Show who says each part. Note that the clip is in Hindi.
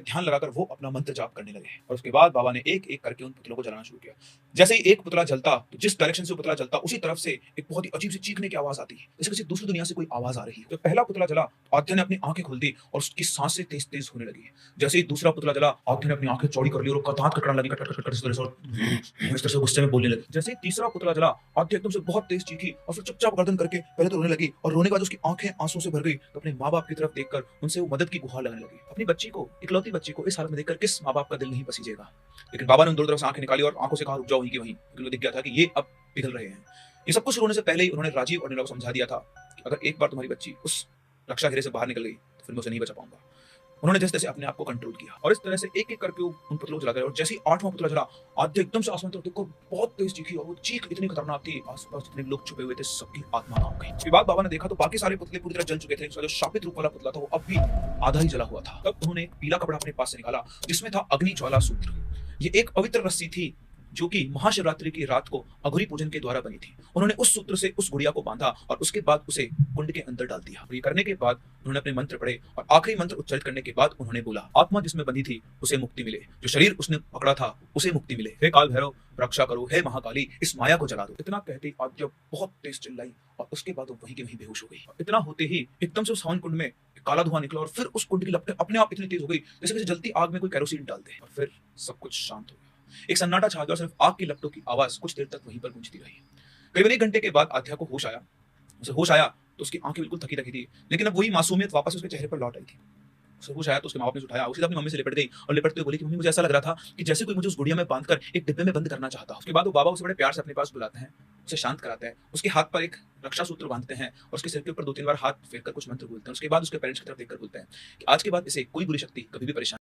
Speaker 1: ध्यान लगाकर वो अपना मंत्र जाप करने लगे और उसके बाद बाबा ने एक-एक करके उन पुतलों को जलाना शुरू किया। जैसे ही एक पुतला जलता, तो जिस डायरेक्शन से वो पुतला जलता, उसी तरफ से एक बहुत ही अजीब-सी चीखने की आवाज़ आती है, जैसे किसी दूसरी दुनिया से कोई आवाज़ आ रही है। जब पहला पुतला जला, आद्य ने अपनी आँखें खोल दी और उसकी सांसें तेज़-तेज़ होने लगी। जैसे ही दूसरा पुतला जला, आद्य ने अपनी आँखें चौड़ी कर ली और वो दाँत कड़कड़ाने लगी, कट, कट, कट, कट इस तरह से और इस तरह से गुस्से में बोलने लगी। जैसे ही तीसरा पुतला जला, आद्य एकदम से बहुत तेज़ चीखी और फिर चुपचाप गर्दन करके पहले तो रोने लगी और रोने के बाद उसकी आँखें आँसुओं से भर गई, तो अपने माँ-बाप की तरफ देखकर उनसे वो मदद की गुहार लगाने लगी। अपनी बच्ची को, इकलौती बच्ची को इस हालत में देखकर किस माँ-बाप का दिल नहीं पसीजेगा। लेकिन बाबा ने उन दोनों तरफ से आँखें निकाली और आँखों से कहा, रुक जाओ वहीं की वहीं। क्योंकि उन्हें दिख गया था कि ये अब पिघल रहे हैं। ये सब कुछ होने से पहले ही उन्होंने राजीव और नीला को समझा दिया था कि अगर एक बार तुम्हारी बच्ची उस रक्षा घेरे से बाहर निकल गई, तो फिर मैं उसे नहीं बचा पाऊँगा। उन्होंने जैसे-तैसे अपने आप को कंट्रोल किया और इस तरह से एक-एक करके वो उन पुतलों को जला गए और जैसे ही 8वां पुतला जला, आद्य एकदम से आसमान की तरफ देखकर बहुत तेज़ चीखी और वो चीख इतनी खतरनाक थी, आस-पास जितने भी लोग छुपे हुए थे, सबकी आत्मा नाम गई। उसके बाद बाबा ने देखा तो बाकी सारे पुतले पूरी तरह जल चुके थे। उसका जो शापित रूप वाला पुतला था, वो अब भी आधा ही जला हुआ था। तब उन्होंने एक पीला कपड़ा अपने पास से निकाला, जिसमें था अग्नि ज्वाला सूत्र। ये एक पवित्र रस्सी थी, जो कि महाशिवरात्रि की रात को अघोरी पूजन के द्वारा बनी थी। उन्होंने उस सूत्र से उस गुड़िया को बांधा और उसके बाद उसे कुंड के अंदर डाल दिया। ये करने के बाद उन्होंने अपने मंत्र पढ़े और आखिरी मंत्र उच्चारित करने के बाद उन्होंने बोला, आत्मा जिसमें बंधी थी उसे मुक्ति मिले, जो शरीर उसने पकड़ा था उसे मुक्ति मिले। हे काल भैरव रक्षा करो, हे महाकाली इस माया को जला दो। इतना कहते ही आद्य बहुत तेज चिल्लाई और उसके बाद वो वहीं के वहीं बेहोश हो गई। इतना होते ही एकदम से उस हवन कुंड में काला धुआं निकला और फिर उस कुंड की लपटें अपने आप इतनी तेज हो गई जैसे किसी जलती आग में कोई केरोसिन डाल दे और फिर सब कुछ शांत हो गया। एक सन्नाटा छा गया और सिर्फ आग की लपटों की आवाज कुछ देर तक वहीं पर गूंजती रही। करीबन 1 घंटे के बाद आध्या को होश आया। उसे होश आया तो उसकी आंखें बिल्कुल थकी-थकी थी, लेकिन अब वही मासूमियत वापस उसके चेहरे पर लौट आई थी। उसे होश आया तो उसके माँ-बाप ने उसे उठाया, उसे अपनी मम्मी से लिपट गई और लिपटते हुए बोली कि मम्मी मुझे ऐसा लग रहा था कि जैसे कोई मुझे उस गुड़िया में बांधकर एक डिब्बे में बंद करना चाहता हो। उसके बाद वो बाबा उसे बड़े प्यार से अपने पास बुलाते हैं, उसे शांत कराते हैं, उसके हाथ पर एक रक्षा सूत्र बांधते हैं और उसके सिर के ऊपर 2-3 बार हाथ फेरकर कुछ मंत्र बोलते हैं। उसके बाद उसके पेरेंट्स की तरफ देखकर बोलते हैं कि आज के बाद इसे कोई बुरी शक्ति कभी भी परेशान